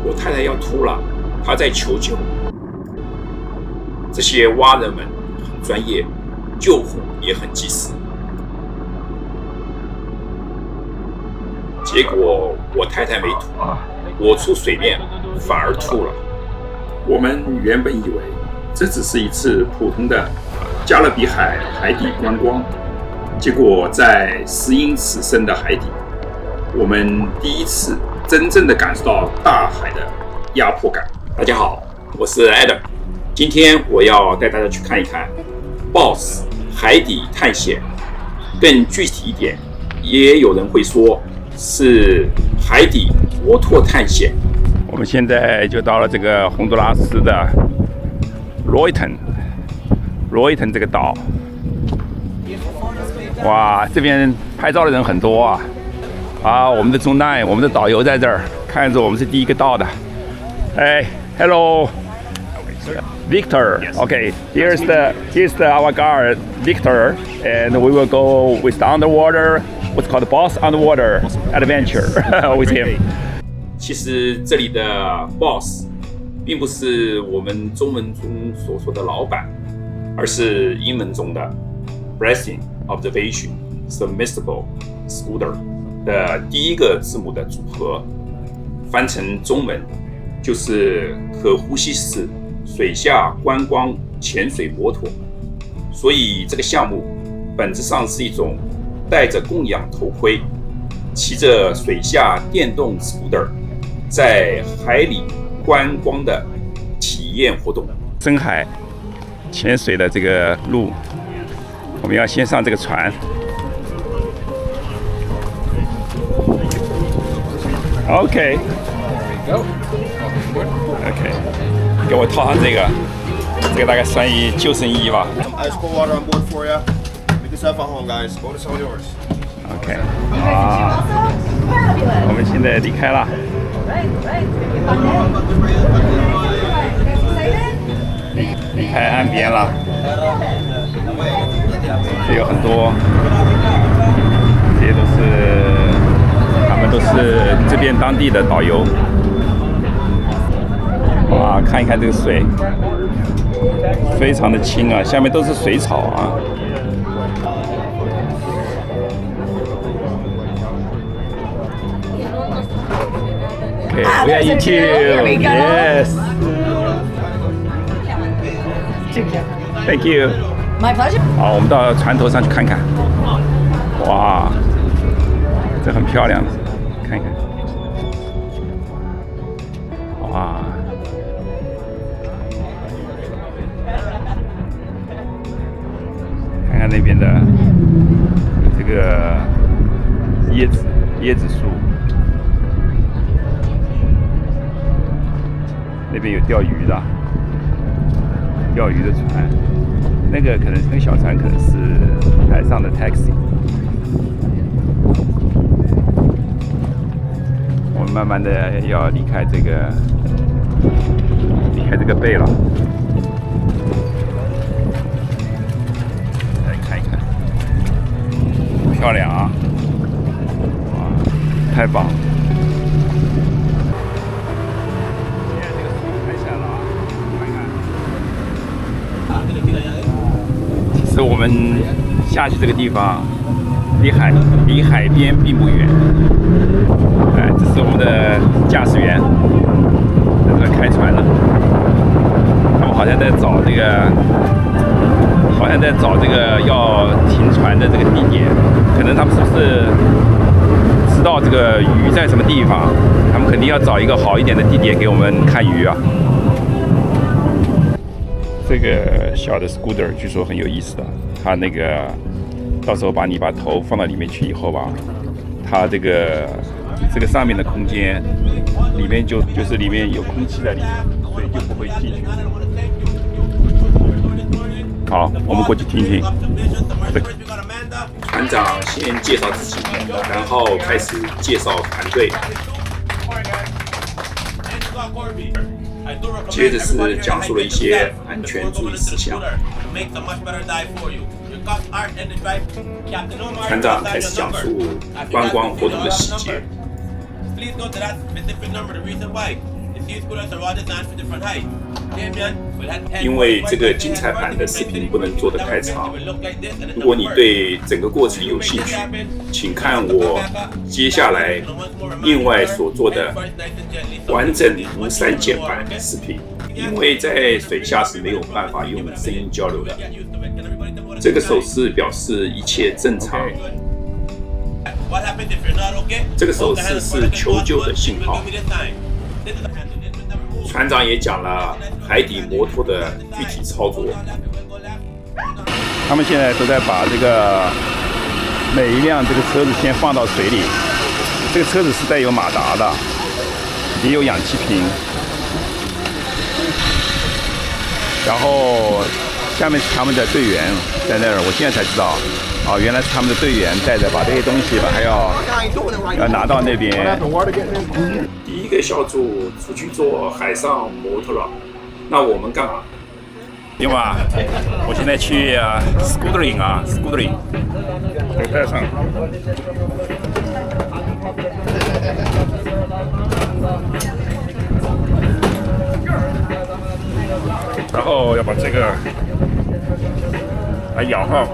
我太太要吐了，她在求救。这些蛙人们很专业，救火也很及时。结果我太太没吐，我出水面反而吐了。我们原本以为这只是一次普通的加勒比海海底观光，结果在10英尺深的海底，我们第一次真正的感受到大海的压迫感。大家好，我是 Adam， 今天我要带大家去看一看 BOSS 海底探险，更具体一点，也有人会说是海底摩托探险。我们现在就到了这个洪都拉斯的罗伊滕这个岛。哇，这边拍照的人很多啊！我们的中奈，我们的导游在这儿，看着我们是第一个到的。哎 ，Hello， Victor. Okay, here's our guide Victor, and we will go with the underwater. What's called BOSS Underwater Adventure with him. 其实这里的 BOSS 并不是我们中文中所说的老板，而是英文中的 Breathing Observation Submersible Scooter 的第一个字母的组合，翻成中文就是可呼吸式水下观光潜水摩托。所以这个项目本质上是一种戴着供氧头盔，骑着水下电动 scooter 在海里观光的体验活动。深海潜水的这个路，我们要先上这个船。OK， OK， 给我套上这个大概算一救生衣吧。Ice cold water on board for you. Make yourself at home, guys. Bonus all yours. OK， 我们现在离开了。离开岸边了，这有很多，这些他们都是这边当地的导游。哇，看一看这个水，非常的清啊，下面都是水草啊。Okay, we are you too. Here we go. Yes. Thank you. My pleasure. 好，我们到船头上去看看。哇，这很漂亮，看一看。哇，看看那边的这个椰子树。那边有钓鱼的船，那个小船可能是海上的 taxi。我们慢慢的要离开这个贝了，来看一看，漂亮啊！哇，太棒了！其实我们下去这个地方离海边并不远。这是我们的驾驶员在这开船了，他们好像在找这个要停船的这个地点，可能他们是不是知道这个鱼在什么地方？他们肯定要找一个好一点的地点给我们看鱼啊。这个小的 scooter 据说很有意思的，它那个到时候你把头放到里面去以后吧，它这个上面的空间里面就是里面有空气在里面，所以就不会进去。好，我们过去听听。船长先介绍自己，然后开始介绍团队。接着是讲述了一些安全注意事项。船长开始讲述观光活动的细节。因为这个精彩版的视频不能做得太长，如果你对整个过程有兴趣，请看我接下来另外所做的完整无删减版视频。因为在水下是没有办法用声音交流的。这个手势表示一切正常。这个手势是求救的信号。船长也讲了海底摩托的具体操作。他们现在都在把这个每一辆这个车子先放到水里。这个车子是带有马达的，也有氧气瓶。然后下面是他们的队员在那儿，我现在才知道，原来是他们的队员带着把这些东西还要拿到那边。第一个小组出去做海上摩托了，那我们干嘛？因为我现在去scootering，带上。然后要把这个来摇哈。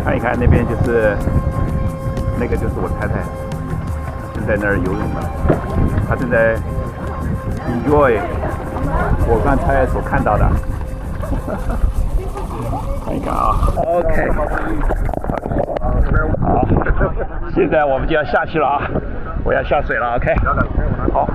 看一看那边就是我太太，她正在那儿游泳呢，她正在 enjoy 我刚才所看到的。看一看啊 ，OK， 好，现在我们就要下去了啊，我要下水了 ，OK， 好。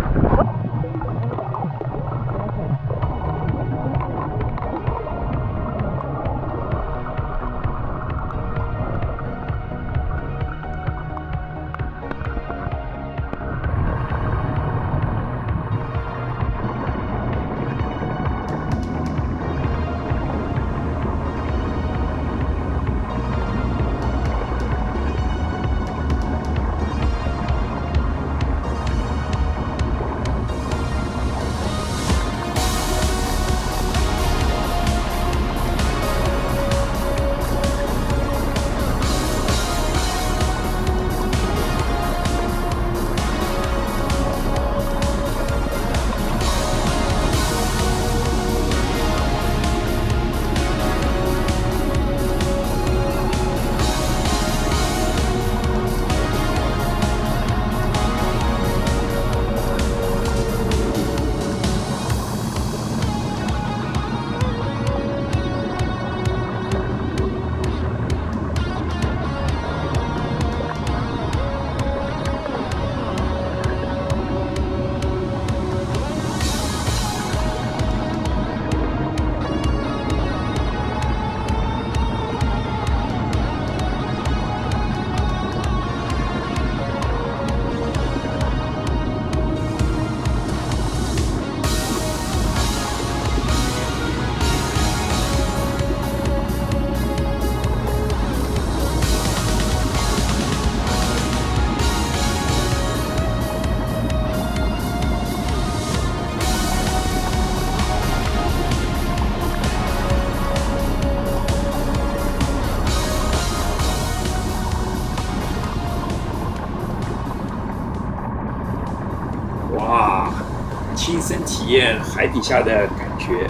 验海底下的感觉，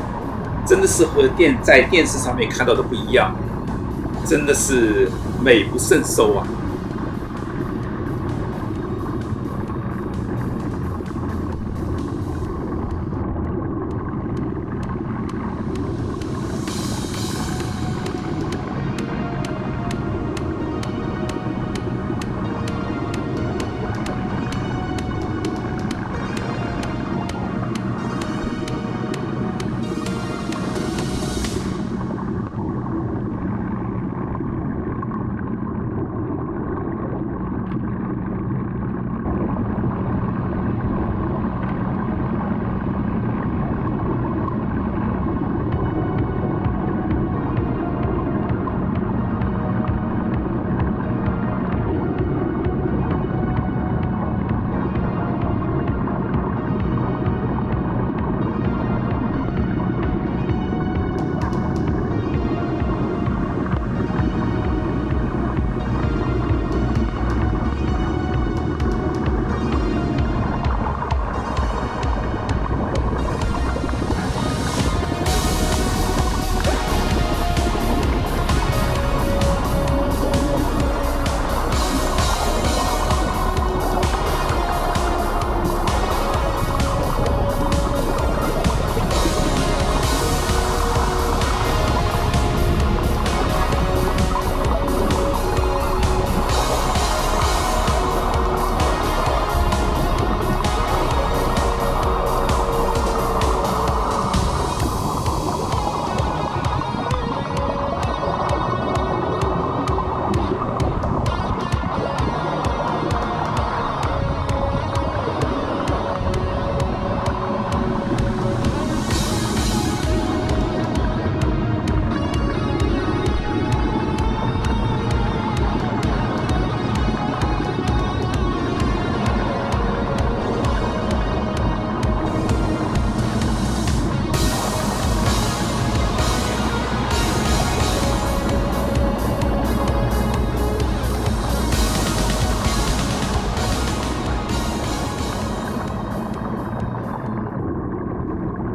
真的是和在电视上面看到的不一样，真的是美不胜收啊！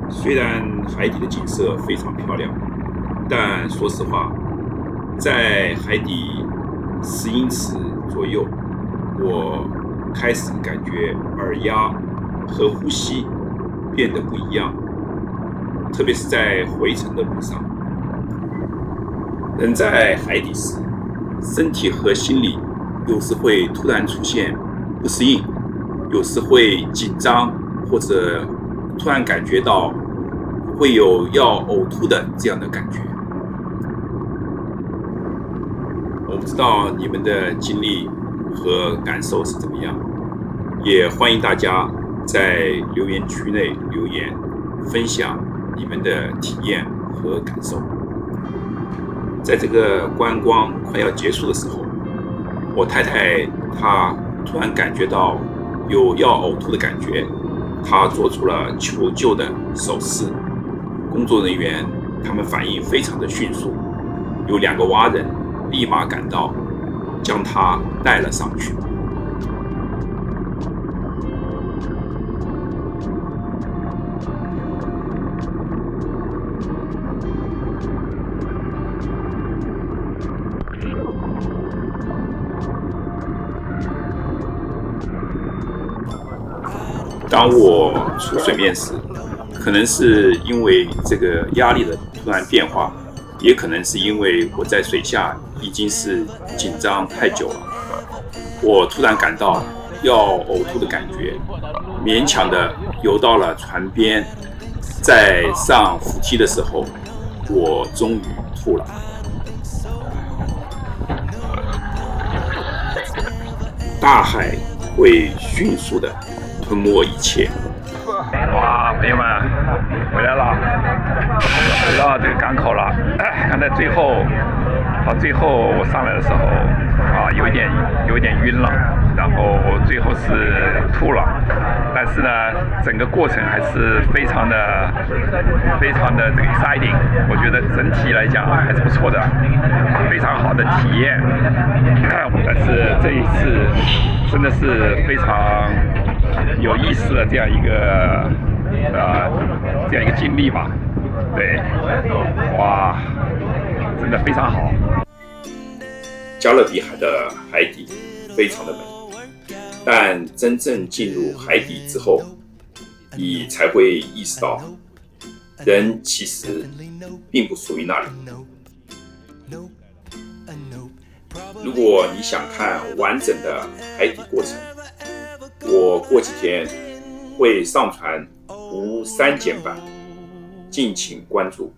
虽然海底的景色非常漂亮，但说实话，在海底10英尺左右，我开始感觉耳压和呼吸变得不一样，特别是在回程的路上。人在海底时，身体和心理有时会突然出现不适应，有时会紧张，或者突然感觉到会有要呕吐的这样的感觉。我不知道你们的经历和感受是怎么样，也欢迎大家在留言区内留言，分享你们的体验和感受。在这个观光快要结束的时候，我太太她突然感觉到有要呕吐的感觉，她做出了求救的手势。工作人员他们反应非常的迅速，有2个蛙人立马赶到，将她带了上去。当我出水面时，可能是因为这个压力的突然变化，也可能是因为我在水下已经是紧张太久了，我突然感到要呕吐的感觉，勉强的游到了船边，在上扶梯的时候，我终于吐了。大海会迅速的吞没一切。哇，朋友们，回来了，回到这个港口了。刚才到最后我上来的时候啊，有一点晕了，然后最后是吐了。但是呢，整个过程还是非常的这个 exciting， 我觉得整体来讲还是不错的，非常好的体验。但是这一次真的是非常有意思的这样一个经历吧。对，哇，真的非常好。加勒比海的海底非常的美，但真正进入海底之后，你才会意识到，人其实并不属于那里。如果你想看完整的海底过程，我过几天会上传无删减版，敬请关注。